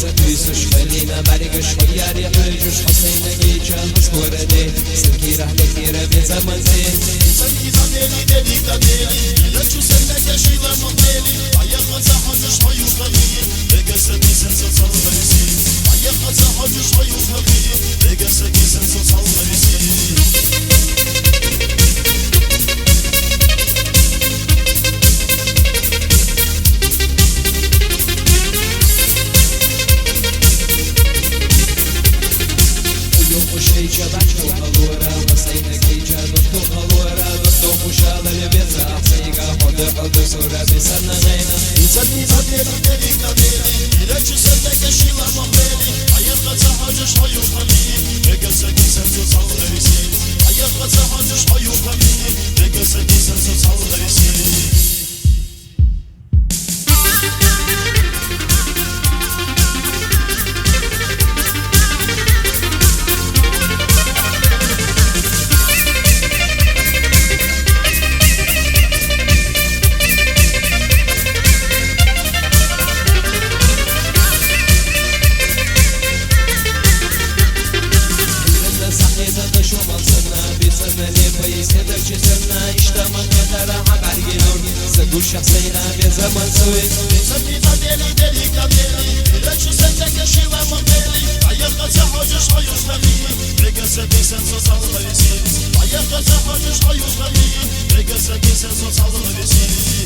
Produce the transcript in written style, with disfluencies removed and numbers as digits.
سبيسش خلينا برقش خيار يحرجش حسين جيجا مصورة دي سنكي راح كثيرة بزمن زين سنكي دليلي دلي دليلي لا تسلك شيء مطيلي عيق زحجش حيوك غبي بقى سكي سنسو صلغرسي عيق زحجش حيوك غبي بقى سكي سنسو صلغرسي صورة بسنة غينا سني دليلي دلي دليلي لا تسلك شيء مطيلي عيق زحجش حيوك غبي بقى سكي سنسو صلغرسي عيق زحجش حيوك غبي بقى سكي سنسو صلغرسي شخصينا بزمن سوي سني دليلي دلي دليلي لا تسلك شيء مطيلي عيق زحجش حيوك غبي بقى سكي سنسو صلغرسي عيق زحجش حيوك غبي بقى سكي سنسو صلغرسي